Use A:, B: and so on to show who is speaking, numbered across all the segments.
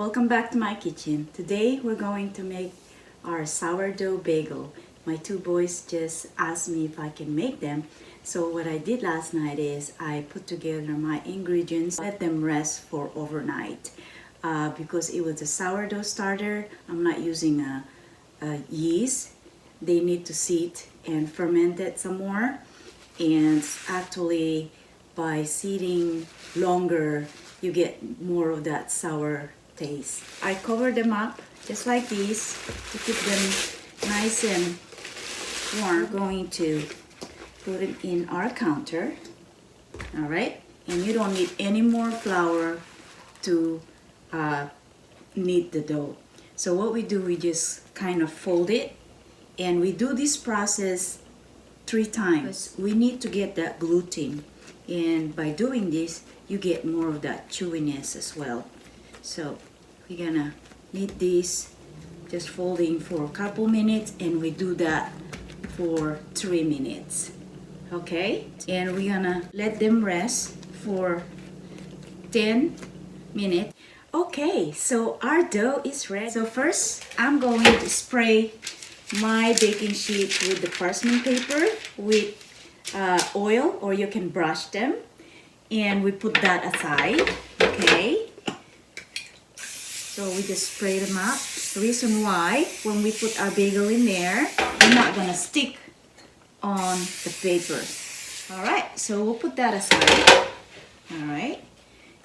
A: welcome back to my kitchen. Today we're going to make our sourdough bagel. My two boys just asked me if I can make them. So what I did last night is I put together my ingredients, let them rest for overnight. Because it was a sourdough starter, I'm not using a yeast. They need to sit and ferment it some more. And actually by sitting longer, you get more of that sour taste. I cover them up just like this to keep them nice and warm. We're going to put it in our counter. All right, and you don't need any more flour to knead the dough. So what we do, we just kind of fold it, and we do this process 3 times. We need to get that gluten, and by doing this you get more of that chewiness as well. So we're gonna knead this, just folding for a couple minutes, and we do that for 3 minutes. Okay, and we're gonna let them rest for 10 minutes. Okay, so our dough is ready. So first I'm going to spray my baking sheet with the parchment paper with oil, or you can brush them, and we put that aside. Okay, so we just spray them up. The reason why, when we put our bagel in there, they're not gonna stick on the paper. All right, so we'll put that aside. All right,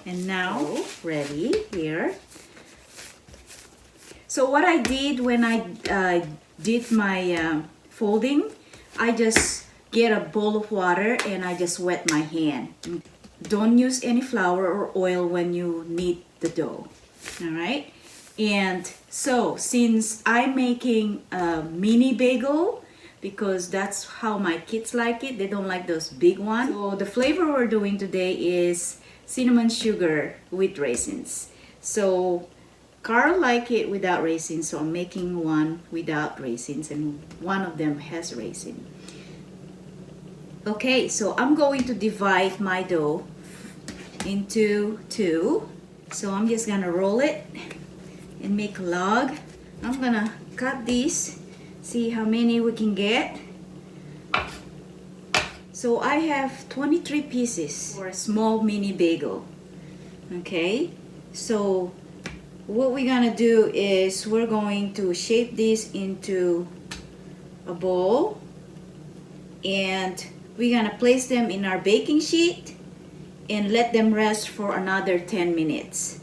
A: and now ready here. So what I did when I did my folding, I just get a bowl of water and I just wet my hand. Don't use any flour or oil when you knead the dough. All right, and so since I'm making a mini bagel, because that's how my kids like it, they don't like those big ones. So the flavor we're doing today is cinnamon sugar with raisins. So Carl likes it without raisins, so I'm making one without raisins, and one of them has raisin. Okay, so I'm going to divide my dough into 2. So I'm just gonna roll it and make a log. I'm gonna cut these, see how many we can get. So I have 23 pieces for a small mini bagel. Okay, so what we're gonna do is we're going to shape this into a bowl, and we're gonna place them in our baking sheet and let them rest for another 10 minutes.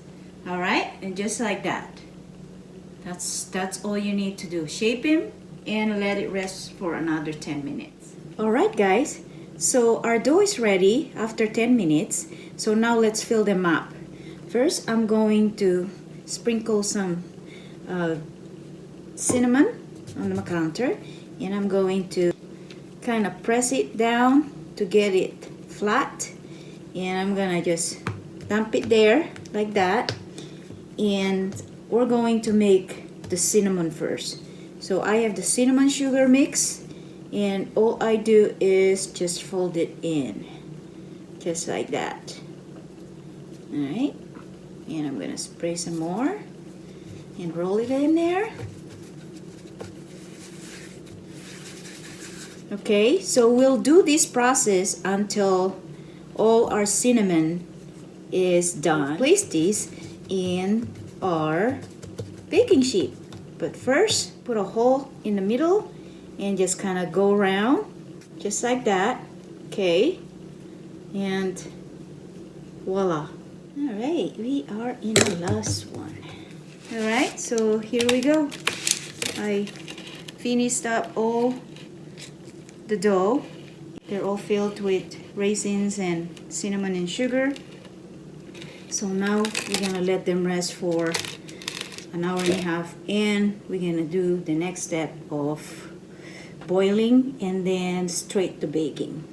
A: All right, and just like that. That's all you need to do. Shape them and let it rest for another 10 minutes. All right, guys, so our dough is ready after 10 minutes. So now let's fill them up. First, I'm going to sprinkle some cinnamon on the counter, and I'm going to kind of press it down to get it flat, and I'm gonna just dump it there like that. And we're going to make the cinnamon first. So I have the cinnamon sugar mix, and all I do is just fold it in just like that. All right, and I'm gonna spray some more and roll it in there. Okay, so we'll do this process until all our cinnamon is done. Place this in our baking sheet, but first put a hole in the middle and just kind of go around just like that. Okay, and voila. All right, we are in the last one. All right, so here we go. I finished up all the dough. They're all filled with raisins and cinnamon and sugar. So now we're gonna let them rest for an hour and a half, and we're gonna do the next step of boiling and then straight to baking.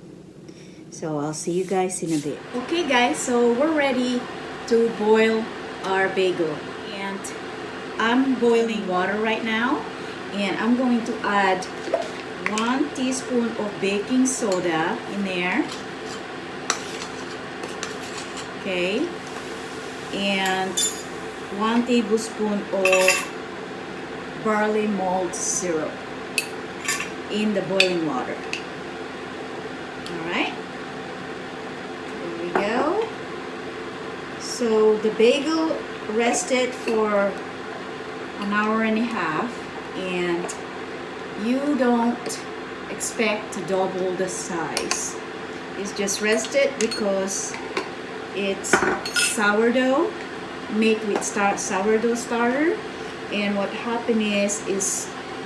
A: So I'll see you guys in a bit. Okay guys, so we're ready to boil our bagel, and I'm boiling water right now, and I'm going to add 1 teaspoon of baking soda in there. Okay, and 1 tablespoon of barley malt syrup in the boiling water. Alright, there we go. So the bagel rested for an hour and a half, and you don't expect to double the size. It's just rested because it's sourdough made with sourdough starter, and what happened is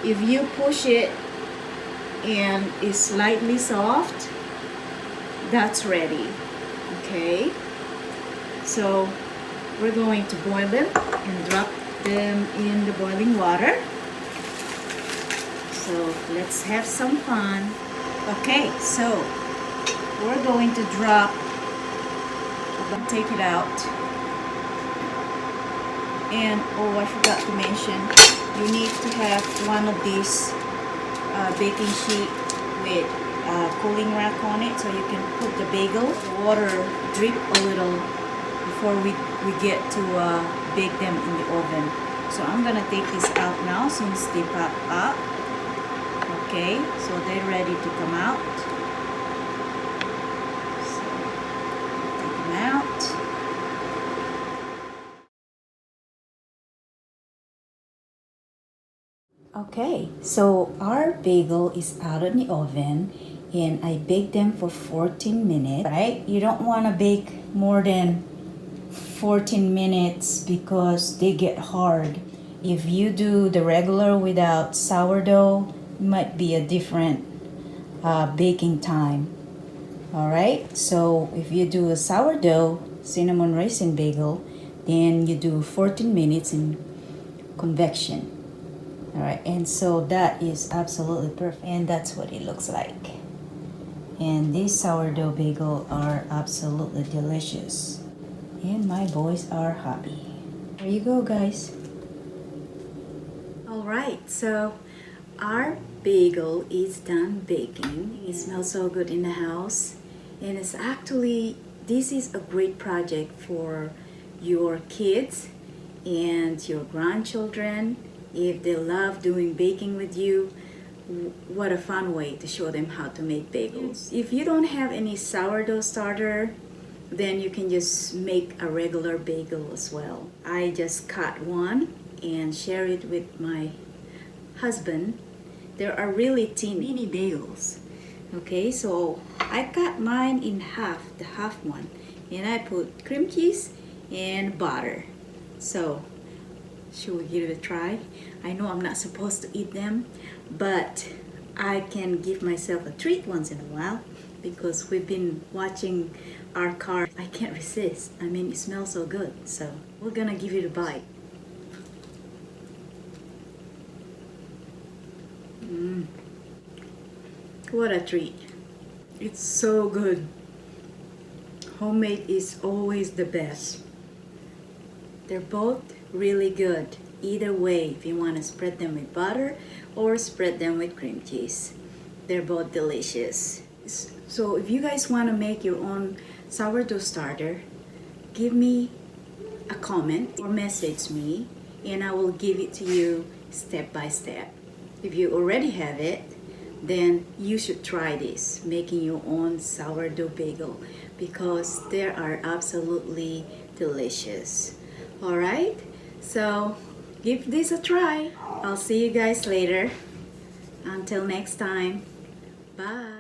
A: if you push it and it's slightly soft, that's ready. Okay, so we're going to boil them and drop them in the boiling water. So let's have some fun. Okay, so we're going to drop, take it out. And oh, I forgot to mention, you need to have one of these baking sheet with cooling rack on it, so you can put the bagel. Water drip a little before we get to bake them in the oven. So I'm gonna take this out now since they pop up. Okay, so they're ready to come out. So take them out. Okay, so our bagel is out of the oven, and I baked them for 14 minutes, right? You don't want to bake more than 14 minutes because they get hard. If you do the regular without sourdough, it might be a different baking time. Alright, so if you do a sourdough cinnamon raisin bagel, then you do 14 minutes in convection. Alright, and so that is absolutely perfect, and that's what it looks like. And these sourdough bagel are absolutely delicious, and my boys are happy. There you go, guys. Alright, so our bagel is done baking. It smells so good in the house, and it's actually, this is a great project for your kids and your grandchildren. If they love doing baking with you, what a fun way to show them how to make bagels. If you don't have any sourdough starter, then you can just make a regular bagel as well. I just cut one and share it with my husband. There are really teeny bagels. Okay, so I cut mine in half, the half one, and I put cream cheese and butter. So should we give it a try? I know I'm not supposed to eat them, but I can give myself a treat once in a while because we've been watching our car. I can't resist. I mean, it smells so good. So we're gonna give it a bite. What a treat. It's so good. Homemade is always the best. They're both really good. Either way, if you want to spread them with butter or spread them with cream cheese, they're both delicious. So if you guys want to make your own sourdough starter, give me a comment or message me, and I will give it to you step by step. If you already have it, then you should try this, making your own sourdough bagel, because they are absolutely delicious. Alright, so give this a try. I'll see you guys later. Until next time, bye.